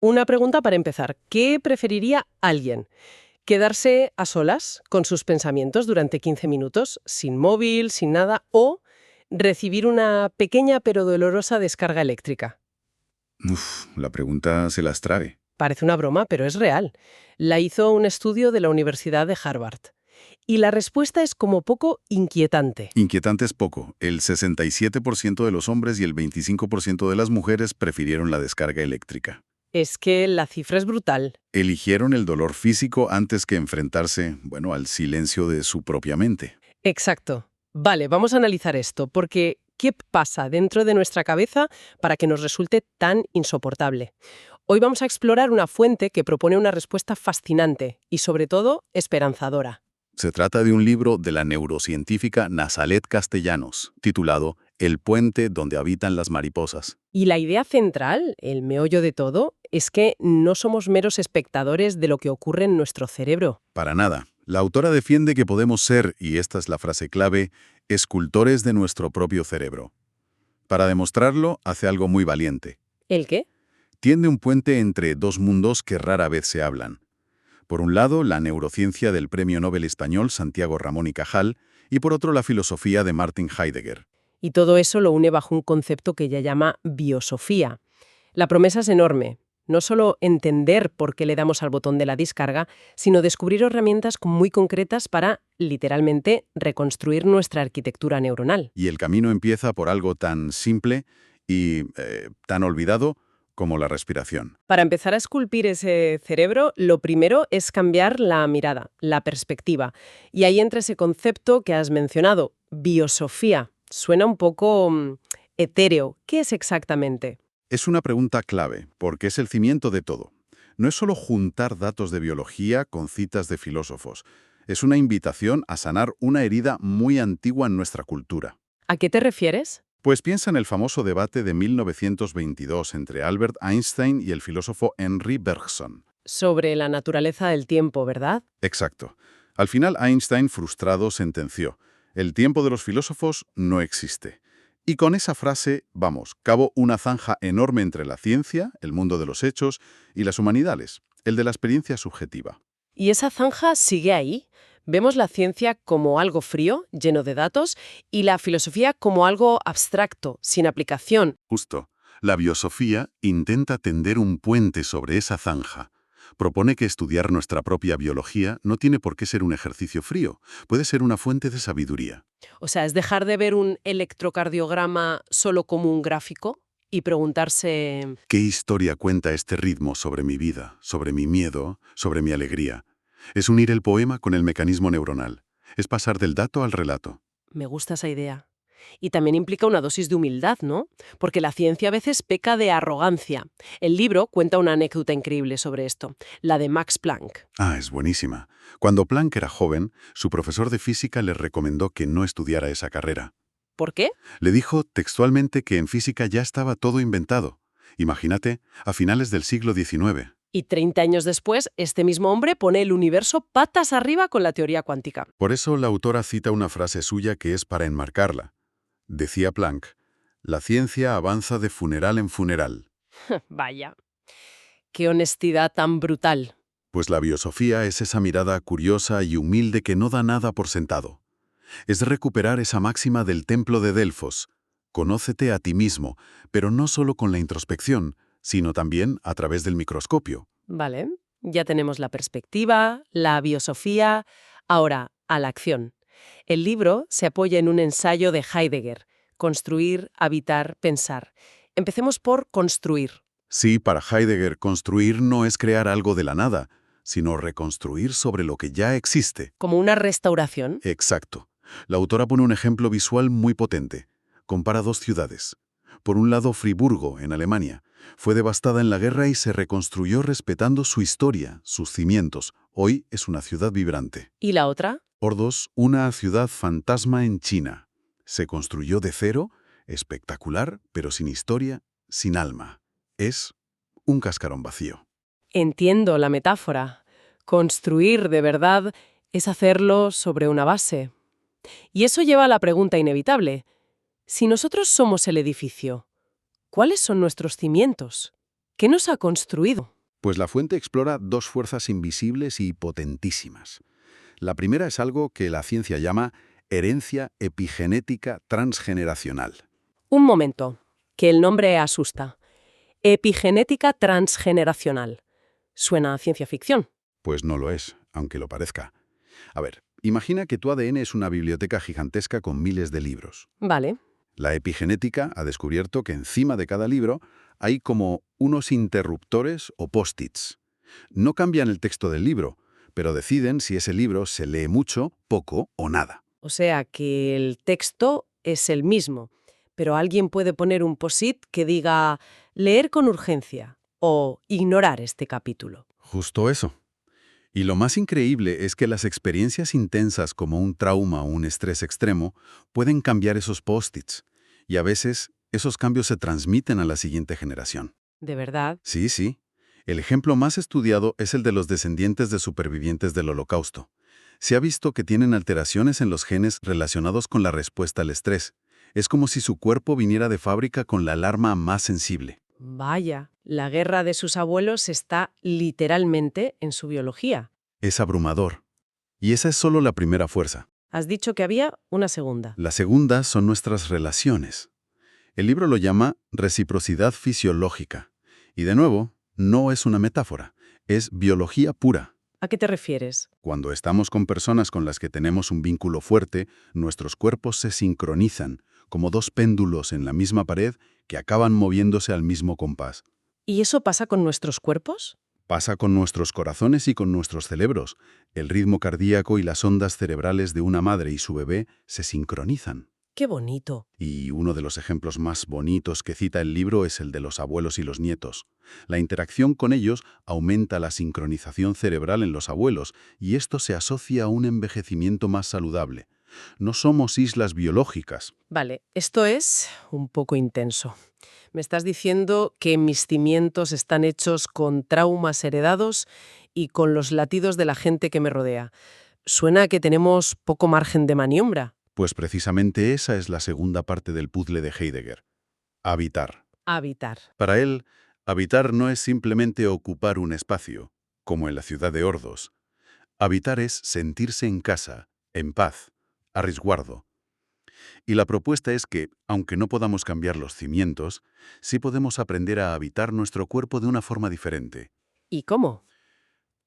Una pregunta para empezar. ¿Qué preferiría alguien? ¿Quedarse a solas con sus pensamientos durante 15 minutos, sin móvil, sin nada, o recibir una pequeña pero dolorosa descarga eléctrica? La pregunta se las trae. Parece una broma, pero es real. La hizo un estudio de la Universidad de Harvard. Y la respuesta es como poco inquietante. Inquietante es poco. El 67% de los hombres y el 25% de las mujeres prefirieron la descarga eléctrica. Es que la cifra es brutal. Eligieron el dolor físico antes que enfrentarse, bueno, al silencio de su propia mente. Exacto. Vale, vamos a analizar esto, porque ¿qué pasa dentro de nuestra cabeza para que nos resulte tan insoportable? Hoy vamos a explorar una fuente que propone una respuesta fascinante y, sobre todo, esperanzadora. Se trata de un libro de la neurocientífica Nazalet Castellanos, titulado El puente donde habitan las mariposas. Y la idea central, el meollo de todo, es que no somos meros espectadores de lo que ocurre en nuestro cerebro. Para nada. La autora defiende que podemos ser, y esta es la frase clave, escultores de nuestro propio cerebro. Para demostrarlo, hace algo muy valiente. ¿El qué? Tiende un puente entre dos mundos que rara vez se hablan. Por un lado, la neurociencia del premio Nobel español Santiago Ramón y Cajal, y por otro, la filosofía de Martin Heidegger. Y todo eso lo une bajo un concepto que ella llama biosofía. La promesa es enorme. No solo entender por qué le damos al botón de la descarga, sino descubrir herramientas muy concretas para, literalmente, reconstruir nuestra arquitectura neuronal. Y el camino empieza por algo tan simple y tan olvidado como la respiración. Para empezar a esculpir ese cerebro, lo primero es cambiar la mirada, la perspectiva. Y ahí entra ese concepto que has mencionado, biosofía. Suena un poco etéreo. ¿Qué es exactamente? Es una pregunta clave, porque es el cimiento de todo. No es solo juntar datos de biología con citas de filósofos. Es una invitación a sanar una herida muy antigua en nuestra cultura. ¿A qué te refieres? Pues piensa en el famoso debate de 1922 entre Albert Einstein y el filósofo Henri Bergson. Sobre la naturaleza del tiempo, ¿verdad? Exacto. Al final Einstein, frustrado, sentenció: el tiempo de los filósofos no existe. Y con esa frase, vamos, cavó una zanja enorme entre la ciencia, el mundo de los hechos, y las humanidades, el de la experiencia subjetiva. Y esa zanja sigue ahí. Vemos la ciencia como algo frío, lleno de datos, y la filosofía como algo abstracto, sin aplicación. Justo. La biosofía intenta tender un puente sobre esa zanja. Propone que estudiar nuestra propia biología no tiene por qué ser un ejercicio frío, puede ser una fuente de sabiduría. O sea, es dejar de ver un electrocardiograma solo como un gráfico y preguntarse, ¿Qué historia cuenta este ritmo sobre mi vida, sobre mi miedo, sobre mi alegría? Es unir el poema con el mecanismo neuronal. Es pasar del dato al relato. me gusta esa idea. Y también implica una dosis de humildad, ¿no? Porque la ciencia a veces peca de arrogancia. El libro cuenta una anécdota increíble sobre esto, la de Max Planck. Ah, es buenísima. Cuando Planck era joven, su profesor de física le recomendó que no estudiara esa carrera. ¿Por qué? Le dijo textualmente que en física ya estaba todo inventado. Imagínate, a finales del siglo XIX. Y 30 años después, este mismo hombre pone el universo patas arriba con la teoría cuántica. Por eso la autora cita una frase suya que es para enmarcarla. Decía Planck: la ciencia avanza de funeral en funeral. Vaya, qué honestidad tan brutal. Pues la biosofía es esa mirada curiosa y humilde que no da nada por sentado. Es recuperar esa máxima del templo de Delfos: conócete a ti mismo, pero no solo con la introspección, sino también a través del microscopio. Vale, ya tenemos la perspectiva, la biosofía. Ahora, a la acción. El libro se apoya en un ensayo de Heidegger, Construir, habitar, pensar. Empecemos por construir. Sí, para Heidegger, construir no es crear algo de la nada, sino reconstruir sobre lo que ya existe. Como una restauración. Exacto. La autora pone un ejemplo visual muy potente. Compara dos ciudades. Por un lado, Friburgo, en Alemania. Fue devastada en la guerra y se reconstruyó respetando su historia, sus cimientos. Hoy es una ciudad vibrante. ¿Y la otra? Ordos, una ciudad fantasma en China. Se construyó de cero, espectacular, pero sin historia, sin alma. Es un cascarón vacío. Entiendo la metáfora. Construir de verdad es hacerlo sobre una base. Y eso lleva a la pregunta inevitable. Si nosotros somos el edificio, ¿cuáles son nuestros cimientos? ¿Qué nos ha construido? Pues la fuente explora dos fuerzas invisibles y potentísimas. La primera es algo que la ciencia llama herencia epigenética transgeneracional. Un momento, que el nombre asusta. Epigenética transgeneracional. Suena a ciencia ficción. Pues no lo es, aunque lo parezca. A ver, imagina que tu ADN es una biblioteca gigantesca con miles de libros. Vale. La epigenética ha descubierto que encima de cada libro hay como unos interruptores o post-its. No cambian el texto del libro, pero deciden si ese libro se lee mucho, poco o nada. O sea que el texto es el mismo, pero alguien puede poner un post-it que diga leer con urgencia o ignorar este capítulo. Justo eso. Y lo más increíble es que las experiencias intensas como un trauma o un estrés extremo pueden cambiar esos post-its. Y a veces esos cambios se transmiten a la siguiente generación. ¿De verdad? Sí, sí. El ejemplo más estudiado es el de los descendientes de supervivientes del Holocausto. Se ha visto que tienen alteraciones en los genes relacionados con la respuesta al estrés. Es como si su cuerpo viniera de fábrica con la alarma más sensible. Vaya, la guerra de sus abuelos está literalmente en su biología. Es abrumador. Y esa es solo la primera fuerza. Has dicho que había una segunda. La segunda son nuestras relaciones. El libro lo llama reciprocidad fisiológica. Y de nuevo, no es una metáfora, es biología pura. ¿A qué te refieres? Cuando estamos con personas con las que tenemos un vínculo fuerte, nuestros cuerpos se sincronizan, como dos péndulos en la misma pared que acaban moviéndose al mismo compás. ¿Y eso pasa con nuestros cuerpos? Pasa con nuestros corazones y con nuestros cerebros. El ritmo cardíaco y las ondas cerebrales de una madre y su bebé se sincronizan. ¡Qué bonito! Y uno de los ejemplos más bonitos que cita el libro es el de los abuelos y los nietos. La interacción con ellos aumenta la sincronización cerebral en los abuelos y esto se asocia a un envejecimiento más saludable. No somos islas biológicas. Vale, esto es un poco intenso. Me estás diciendo que mis cimientos están hechos con traumas heredados y con los latidos de la gente que me rodea. Suena a que tenemos poco margen de maniobra. Pues precisamente esa es la segunda parte del puzzle de Heidegger. Habitar. Habitar. Para él, habitar no es simplemente ocupar un espacio, como en la ciudad de Ordos. Habitar es sentirse en casa, en paz, a resguardo. Y la propuesta es que, aunque no podamos cambiar los cimientos, sí podemos aprender a habitar nuestro cuerpo de una forma diferente. ¿Y cómo?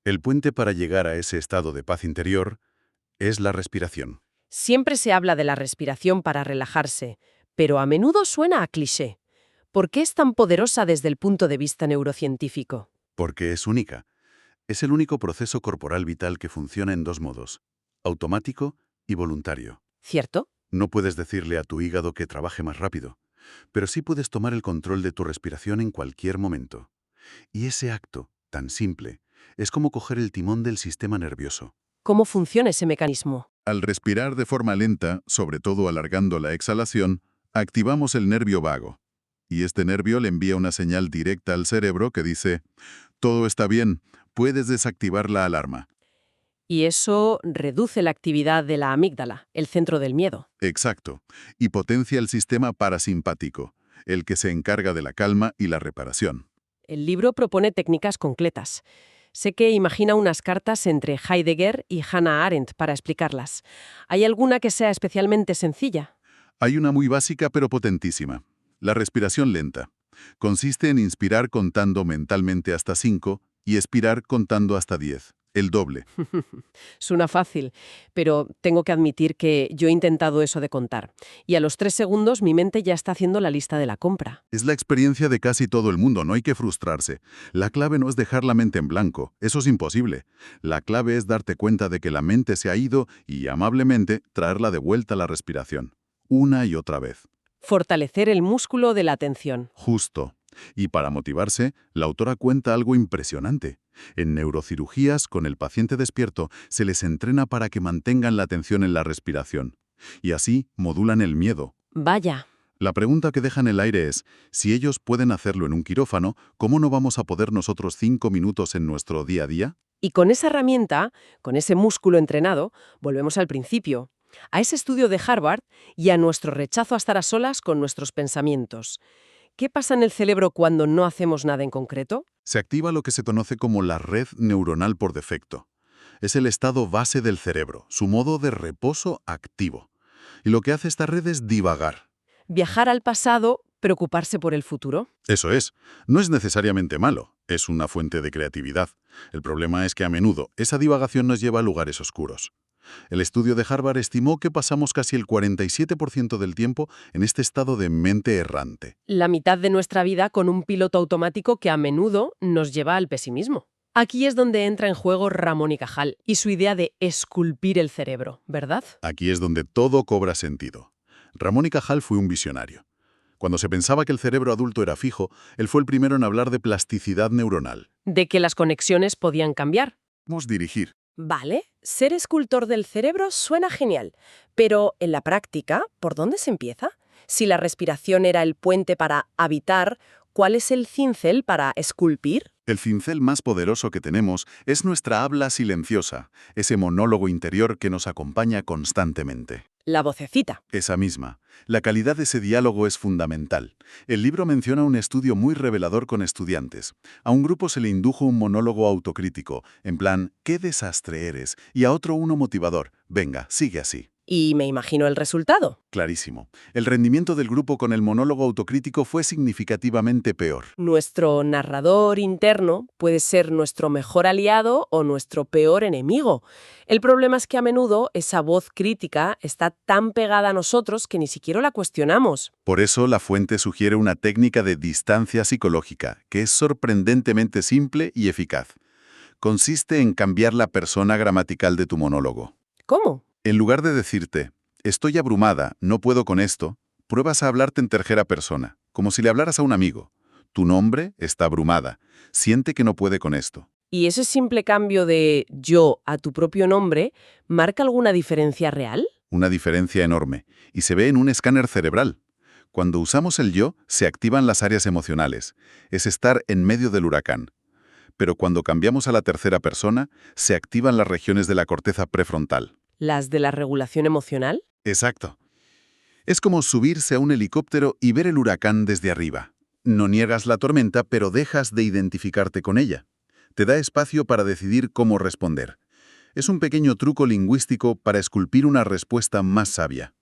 El puente para llegar a ese estado de paz interior es la respiración. Siempre se habla de la respiración para relajarse, pero a menudo suena a cliché. ¿Por qué es tan poderosa desde el punto de vista neurocientífico? Porque es única. Es el único proceso corporal vital que funciona en dos modos, automático y voluntario. ¿Cierto? No puedes decirle a tu hígado que trabaje más rápido, pero sí puedes tomar el control de tu respiración en cualquier momento. Y ese acto, tan simple, es como coger el timón del sistema nervioso. ¿Cómo funciona ese mecanismo? Al respirar de forma lenta, sobre todo alargando la exhalación, activamos el nervio vago. Y este nervio le envía una señal directa al cerebro que dice, todo está bien, puedes desactivar la alarma. Y eso reduce la actividad de la amígdala, el centro del miedo. Exacto. Y potencia el sistema parasimpático, el que se encarga de la calma y la reparación. El libro propone técnicas concretas. Sé que imagina unas cartas entre Heidegger y Hannah Arendt para explicarlas. ¿Hay alguna que sea especialmente sencilla? Hay una muy básica pero potentísima. La respiración lenta. Consiste en inspirar contando mentalmente hasta 5 y expirar contando hasta 10. El doble. Suena fácil, pero tengo que admitir que yo he intentado eso de contar. Y a los 3 segundos mi mente ya está haciendo la lista de la compra. Es la experiencia de casi todo el mundo, no hay que frustrarse. La clave no es dejar la mente en blanco, eso es imposible. La clave es darte cuenta de que la mente se ha ido y, amablemente, traerla de vuelta a la respiración. Una y otra vez. Fortalecer el músculo de la atención. Justo. Y para motivarse, la autora cuenta algo impresionante. En neurocirugías, con el paciente despierto, se les entrena para que mantengan la atención en la respiración. Y así modulan el miedo. Vaya. La pregunta que deja en el aire es, si ellos pueden hacerlo en un quirófano, ¿cómo no vamos a poder nosotros 5 minutos en nuestro día a día? Y con esa herramienta, con ese músculo entrenado, volvemos al principio, a ese estudio de Harvard y a nuestro rechazo a estar a solas con nuestros pensamientos. ¿Qué pasa en el cerebro cuando no hacemos nada en concreto? Se activa lo que se conoce como la red neuronal por defecto. Es el estado base del cerebro, su modo de reposo activo. Y lo que hace esta red es divagar. Viajar al pasado, preocuparse por el futuro. Eso es. No es necesariamente malo. Es una fuente de creatividad. El problema es que a menudo esa divagación nos lleva a lugares oscuros. El estudio de Harvard estimó que pasamos casi el 47% del tiempo en este estado de mente errante. La mitad de nuestra vida con un piloto automático que a menudo nos lleva al pesimismo. Aquí es donde entra en juego Ramón y Cajal y su idea de esculpir el cerebro, ¿verdad? Aquí es donde todo cobra sentido. Ramón y Cajal fue un visionario. Cuando se pensaba que el cerebro adulto era fijo, él fue el primero en hablar de plasticidad neuronal. De que las conexiones podían cambiar. Vamos a dirigir. Vale, ser escultor del cerebro suena genial, pero en la práctica, ¿por dónde se empieza? Si la respiración era el puente para habitar, ¿cuál es el cincel para esculpir? El cincel más poderoso que tenemos es nuestra habla silenciosa, ese monólogo interior que nos acompaña constantemente. La vocecita. Esa misma. La calidad de ese diálogo es fundamental. El libro menciona un estudio muy revelador con estudiantes. A un grupo se le indujo un monólogo autocrítico, en plan, «¡Qué desastre eres!», y a otro uno motivador, «Venga, sigue así». Y me imagino el resultado. Clarísimo. El rendimiento del grupo con el monólogo autocrítico fue significativamente peor. Nuestro narrador interno puede ser nuestro mejor aliado o nuestro peor enemigo. El problema es que a menudo esa voz crítica está tan pegada a nosotros que ni siquiera la cuestionamos. Por eso la fuente sugiere una técnica de distancia psicológica, que es sorprendentemente simple y eficaz. Consiste en cambiar la persona gramatical de tu monólogo. ¿Cómo? En lugar de decirte, «Estoy abrumada, no puedo con esto», pruebas a hablarte en tercera persona, como si le hablaras a un amigo. Tu nombre está abrumada. Siente que no puede con esto. ¿Y ese simple cambio de yo a tu propio nombre marca alguna diferencia real? Una diferencia enorme. Y se ve en un escáner cerebral. Cuando usamos el yo, se activan las áreas emocionales. Es estar en medio del huracán. Pero cuando cambiamos a la tercera persona, se activan las regiones de la corteza prefrontal. ¿Las de la regulación emocional? Exacto. Es como subirse a un helicóptero y ver el huracán desde arriba. No niegas la tormenta, pero dejas de identificarte con ella. Te da espacio para decidir cómo responder. Es un pequeño truco lingüístico para esculpir una respuesta más sabia.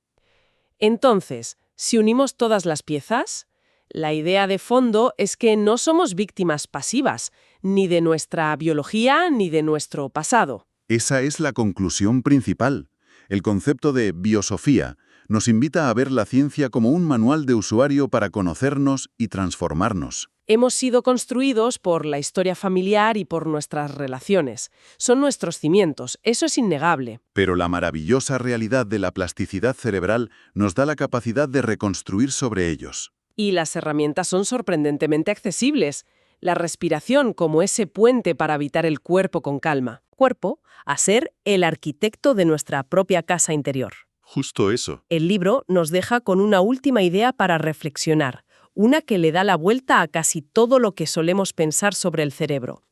Entonces, si unimos todas las piezas, la idea de fondo es que no somos víctimas pasivas, ni de nuestra biología ni de nuestro pasado. Esa es la conclusión principal. El concepto de biosofía nos invita a ver la ciencia como un manual de usuario para conocernos y transformarnos. Hemos sido construidos por la historia familiar y por nuestras relaciones. Son nuestros cimientos, eso es innegable. Pero la maravillosa realidad de la plasticidad cerebral nos da la capacidad de reconstruir sobre ellos. Y las herramientas son sorprendentemente accesibles. La respiración como ese puente para habitar el cuerpo con calma. Cuerpo a ser el arquitecto de nuestra propia casa interior. Justo eso. El libro nos deja con una última idea para reflexionar, una que le da la vuelta a casi todo lo que solemos pensar sobre el cerebro.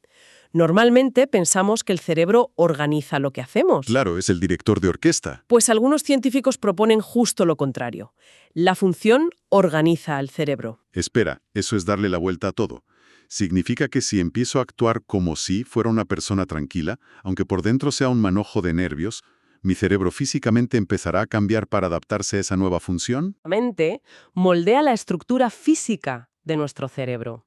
Normalmente pensamos que el cerebro organiza lo que hacemos. Claro, es el director de orquesta. Pues algunos científicos proponen justo lo contrario. La función organiza al cerebro. Espera, eso es darle la vuelta a todo. Significa que si empiezo a actuar como si fuera una persona tranquila, aunque por dentro sea un manojo de nervios, ¿mi cerebro físicamente empezará a cambiar para adaptarse a esa nueva función? La mente moldea la estructura física de nuestro cerebro.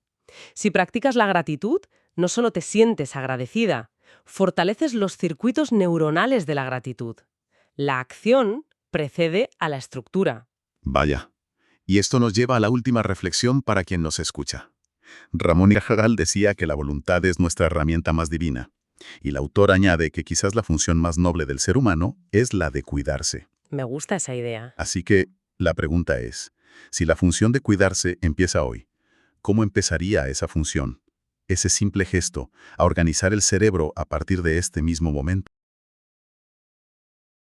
Si practicas la gratitud, no solo te sientes agradecida, fortaleces los circuitos neuronales de la gratitud. La acción precede a la estructura. Vaya. Y esto nos lleva a la última reflexión para quien nos escucha. Ramón y Cajal decía que la voluntad es nuestra herramienta más divina. Y el autor añade que quizás la función más noble del ser humano es la de cuidarse. Me gusta esa idea. Así que la pregunta es, si la función de cuidarse empieza hoy, ¿cómo empezaría esa función? Ese simple gesto, a organizar el cerebro a partir de este mismo momento.